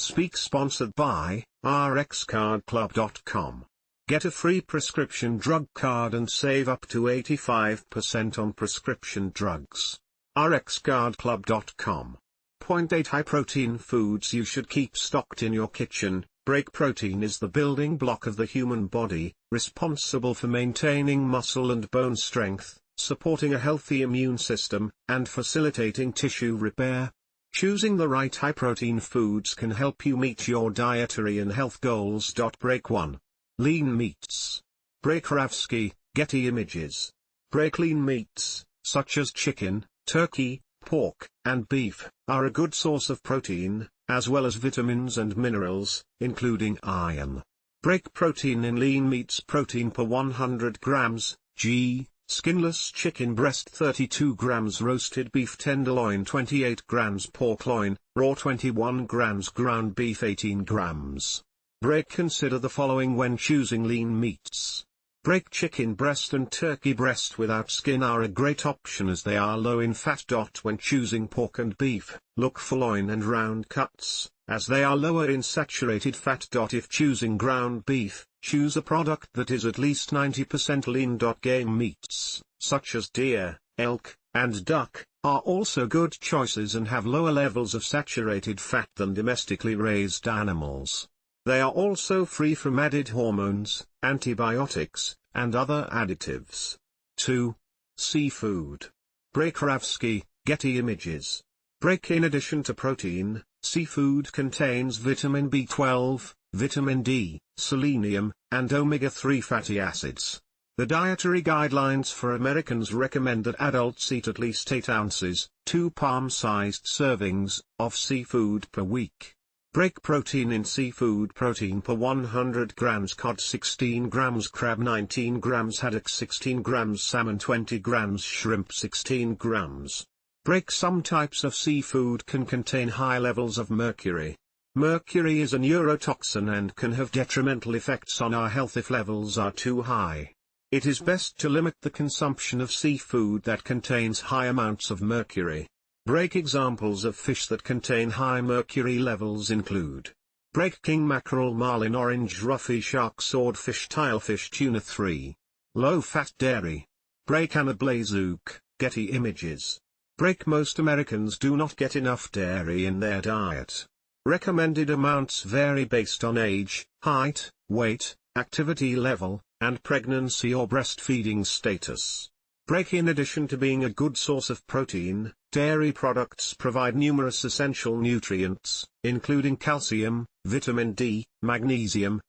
Speak sponsored by RxCardClub.com. Get a free prescription drug card and save up to 85% on prescription drugs. RxCardClub.com. Point 8 High protein foods you should keep stocked in your kitchen. Break protein is the building block of the human body, responsible for maintaining muscle and bone strength, supporting a healthy immune system, and facilitating tissue repair. Choosing the right high-protein foods can help you meet your dietary and health goals. Break 1. Lean meats. Break Ravsky, Getty Images. Break lean meats, such as chicken, turkey, pork, and beef, are a good source of protein, as well as vitamins and minerals, including iron. Break protein in lean meats. Protein per 100 grams, g. Skinless chicken breast 32 grams, roasted beef tenderloin 28 grams, pork loin, raw 21 grams, ground beef 18 grams. Break. Consider the following when choosing lean meats. Break chicken breast and turkey breast without skin are a great option as they are low in fat. When choosing pork and beef, look for loin and round cuts, as they are lower in saturated fat. If choosing ground beef, choose a product that is at least 90% lean.Game. Meats, such as deer, elk, and duck, are also good choices and have lower levels of saturated fat than domestically raised animals. They are also free from added hormones, antibiotics, and other additives. 2. Seafood. Break Ravsky, Getty Images. Break. In addition to protein, seafood contains vitamin B12, vitamin D, selenium, and omega-3 fatty acids. The Dietary Guidelines for Americans recommend that adults eat at least 8 ounces, 2 palm-sized servings, of seafood per week. Break protein in seafood. Protein per 100 grams, cod 16 grams, crab 19 grams, haddock 16 grams, salmon 20 grams, shrimp 16 grams. Break. Some types of seafood can contain high levels of mercury. Mercury is a neurotoxin and can have detrimental effects on our health if levels are too high. It is best to limit the consumption of seafood that contains high amounts of mercury. Break. Examples of fish that contain high mercury levels include: break king mackerel, marlin, orange, roughy-shark-swordfish-tilefishTuna. 3. Low-fat dairy. Break Anna Blazhuk, Getty Images. Break. Most Americans do not get enough dairy in their diet. Recommended amounts vary based on age, height, weight, activity level, and pregnancy or breastfeeding status. Break. In addition to being a good source of protein, dairy products provide numerous essential nutrients, including calcium, vitamin D, magnesium,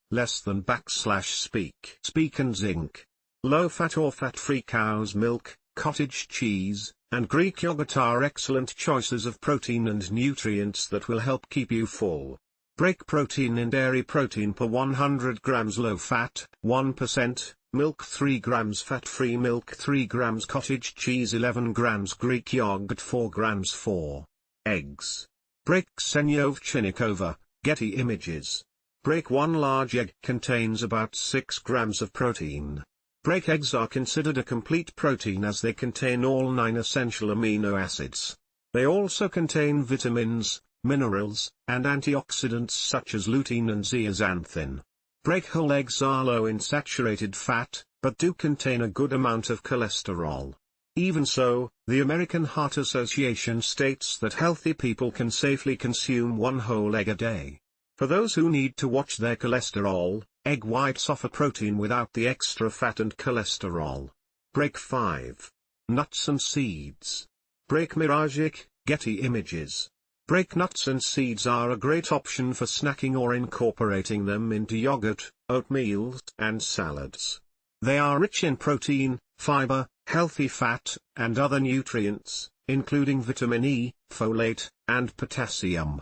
speak and zinc. Low-fat or fat-free cow's milk, cottage cheese, and Greek yogurt are excellent choices of protein and nutrients that will help keep you full. Break protein in dairy. Protein per 100 grams, low fat, 1%, milk 3 grams, fat-free milk 3 grams, cottage cheese 11 grams, Greek yogurt 4 grams. 4. Eggs. Break. Kseniya Ovchinnikova, Getty Images. Break. 1 large egg contains about 6 grams of protein. Break. Eggs are considered a complete protein as they contain all 9 essential amino acids. They also contain vitamins, minerals, and antioxidants such as lutein and zeaxanthin. Break. Whole eggs are low in saturated fat, but do contain a good amount of cholesterol. Even so, the American Heart Association states that healthy people can safely consume 1 whole egg a day. For those who need to watch their cholesterol, egg whites offer protein without the extra fat and cholesterol. Break. 5. Nuts and seeds. Break. Blazhuk, Getty Images. Break. Nuts and seeds are a great option for snacking or incorporating them into yogurt, oatmeal, and salads. They are rich in protein, fiber, healthy fat, and other nutrients, including vitamin E, folate, and potassium.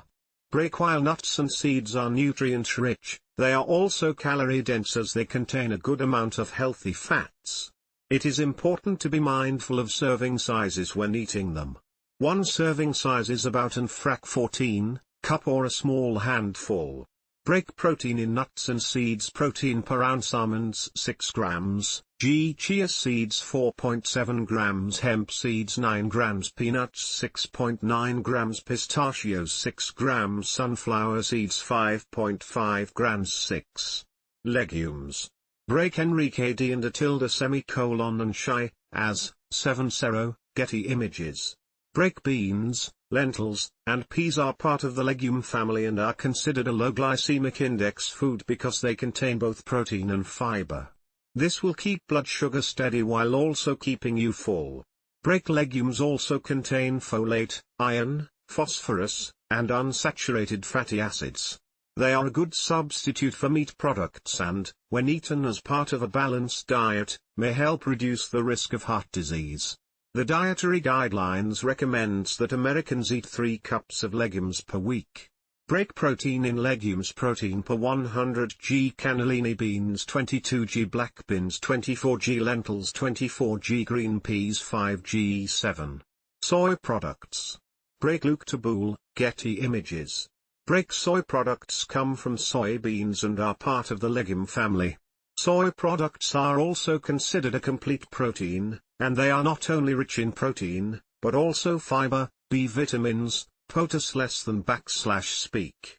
Break. While nuts and seeds are nutrient-rich, they are also calorie-dense as they contain a good amount of healthy fats. It is important to be mindful of serving sizes when eating them. 1 serving size is about an frac 14 cup or a small handful. Break protein in nuts and seeds. Protein per ounce: almonds 6 grams, chia seeds 4.7 grams, hemp seeds 9 grams, peanuts 6.9 grams, pistachios 6 grams, sunflower seeds 5.5 grams. 6. Legumes. Break Enrique Dãand and shy, as, 7 Getty Images. Break beans, lentils, and peas are part of the legume family and are considered a low glycemic index food because they contain both protein and fiber. This will keep blood sugar steady while also keeping you full. Break legumes also contain folate, iron, phosphorus, and unsaturated fatty acids. They are a good substitute for meat products and, when eaten as part of a balanced diet, may help reduce the risk of heart disease. The Dietary Guidelines recommends that Americans eat 3 cups of legumes per week. Break protein in legumes: protein per 100 g cannellini beans 22 g, black beans 24 g, lentils 24 g, green peas 5 g. 7. Soy products. Break Luc TEBOUL, Getty Images. Break soy products come from soybeans and are part of the legume family. Soy products are also considered a complete protein, and they are not only rich in protein, but also fiber, B vitamins, potassium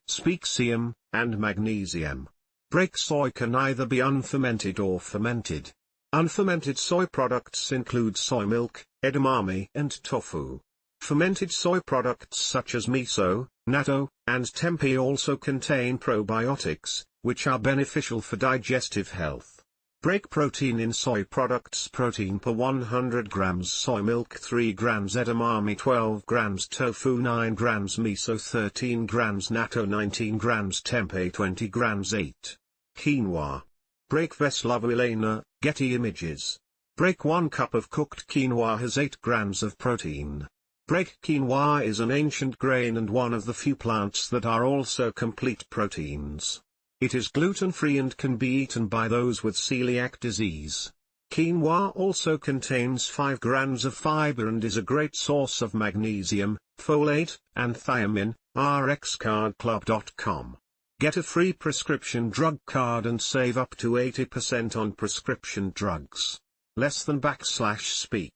speaksium, and magnesium. Break soy can either be unfermented or fermented. Unfermented soy products include soy milk, edamame, and tofu. Fermented soy products such as miso, natto, and tempeh also contain probiotics, which are beneficial for digestive health. Break protein in soy products: protein per 100 grams, soy milk 3 grams, edamame 12 grams, tofu 9 grams, miso 13 grams, natto 19 grams, tempeh 20 grams. 8. Quinoa. Break Veslavylana, Getty Images. Break 1 cup of cooked quinoa has 8 grams of protein. Break quinoa is an ancient grain and one of the few plants that are also complete proteins. It is gluten-free and can be eaten by those with celiac disease. Quinoa also contains 5 grams of fiber and is a great source of magnesium, folate, and thiamine. rxcardclub.com. Get a free prescription drug card and save up to 80% on prescription drugs. Less than /speak.